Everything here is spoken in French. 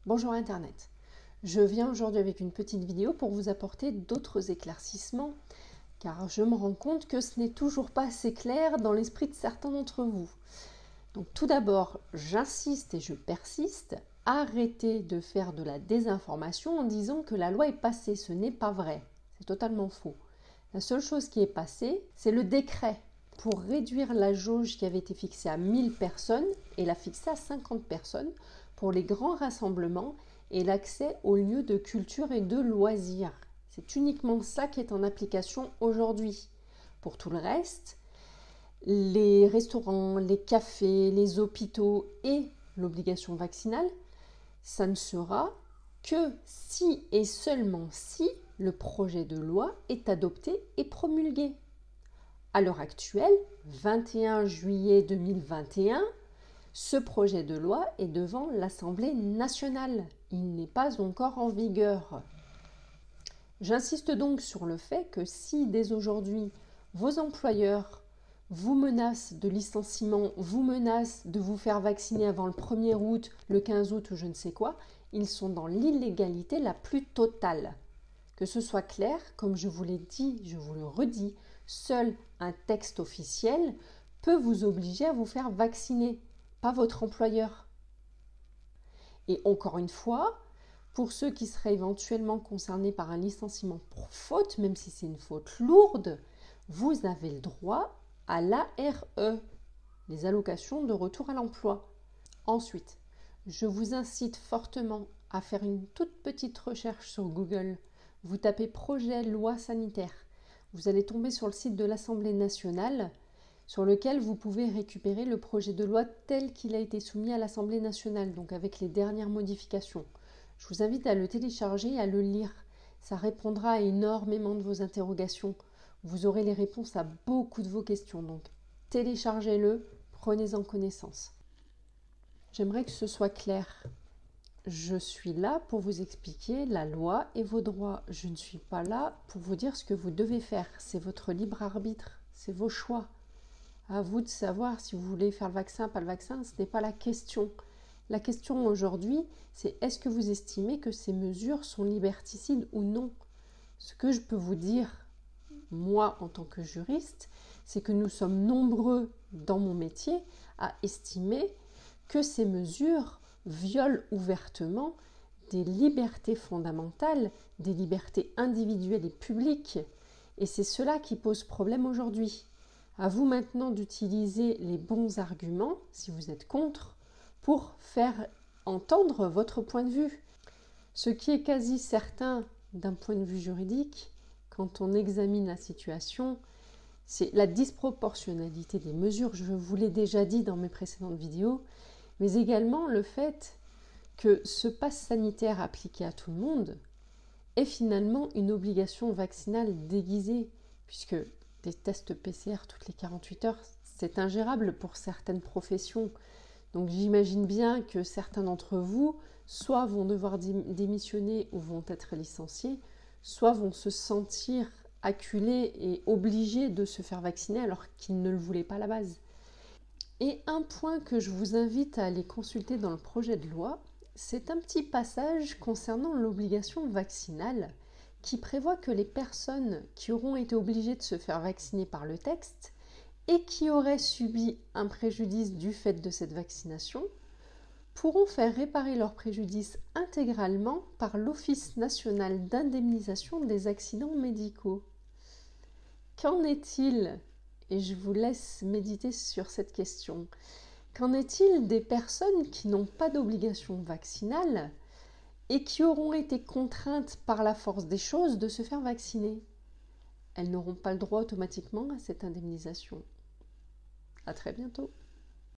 Bonjour Internet. Je viens aujourd'hui avec une petite vidéo pour vous apporter d'autres éclaircissements, car je me rends compte que ce n'est toujours pas assez clair dans l'esprit de certains d'entre vous. Donc tout d'abord, j'insiste et je persiste, arrêtez de faire de la désinformation en disant que la loi est passée. Ce n'est pas vrai, c'est totalement faux. La seule chose qui est passée, c'est le décret pour réduire la jauge qui avait été fixée à 1000 personnes et la fixer à 50 personnes pour les grands rassemblements et l'accès aux lieux de culture et de loisirs. C'est uniquement ça qui est en application aujourd'hui. Pour tout le reste, les restaurants, les cafés, les hôpitaux et l'obligation vaccinale, ça ne sera que si et seulement si le projet de loi est adopté et promulgué. À l'heure actuelle, 21 juillet 2021, ce projet de loi est devant l'Assemblée nationale. Il n'est pas encore en vigueur. J'insiste donc sur le fait que si dès aujourd'hui, vos employeurs vous menacent de licenciement, vous menacent de vous faire vacciner avant le 1er août, le 15 août ou je ne sais quoi, ils sont dans l'illégalité la plus totale. Que ce soit clair, comme je vous l'ai dit, je vous le redis, seul un texte officiel peut vous obliger à vous faire vacciner, pas votre employeur. Et encore une fois, pour ceux qui seraient éventuellement concernés par un licenciement pour faute, même si c'est une faute lourde, vous avez le droit à l'ARE, les allocations de retour à l'emploi. Ensuite, je vous incite fortement à faire une toute petite recherche sur Google. Vous tapez projet loi sanitaire. Vous allez tomber sur le site de l'Assemblée nationale sur lequel vous pouvez récupérer le projet de loi tel qu'il a été soumis à l'Assemblée nationale, donc avec les dernières modifications. Je vous invite à le télécharger et à le lire. Ça répondra à énormément de vos interrogations. Vous aurez les réponses à beaucoup de vos questions, donc téléchargez-le, prenez-en connaissance. J'aimerais que ce soit clair. Je suis là pour vous expliquer la loi et vos droits. Je ne suis pas là pour vous dire ce que vous devez faire. C'est votre libre arbitre, c'est vos choix. À vous de savoir si vous voulez faire le vaccin, pas le vaccin, ce n'est pas la question. La question aujourd'hui, c'est est-ce que vous estimez que ces mesures sont liberticides ou non? Ce que je peux vous dire, moi en tant que juriste, c'est que nous sommes nombreux dans mon métier à estimer que ces mesures violent ouvertement des libertés fondamentales, des libertés individuelles et publiques. Et c'est cela qui pose problème aujourd'hui. À vous maintenant d'utiliser les bons arguments, si vous êtes contre, pour faire entendre votre point de vue. Ce qui est quasi certain d'un point de vue juridique, quand on examine la situation, c'est la disproportionnalité des mesures, je vous l'ai déjà dit dans mes précédentes vidéos, mais également le fait que ce pass sanitaire appliqué à tout le monde est finalement une obligation vaccinale déguisée, puisque des tests PCR toutes les 48 heures, c'est ingérable pour certaines professions. Donc j'imagine bien que certains d'entre vous, soit vont devoir démissionner ou vont être licenciés, soit vont se sentir acculés et obligés de se faire vacciner alors qu'ils ne le voulaient pas à la base. Et un point que je vous invite à aller consulter dans le projet de loi, c'est un petit passage concernant l'obligation vaccinale qui prévoit que les personnes qui auront été obligées de se faire vacciner par le texte et qui auraient subi un préjudice du fait de cette vaccination pourront faire réparer leur préjudice intégralement par l'Office national d'indemnisation des accidents médicaux. Qu'en est-il? Et je vous laisse méditer sur cette question. Qu'en est-il des personnes qui n'ont pas d'obligation vaccinale et qui auront été contraintes par la force des choses de se faire vacciner? Elles n'auront pas le droit automatiquement à cette indemnisation. À très bientôt.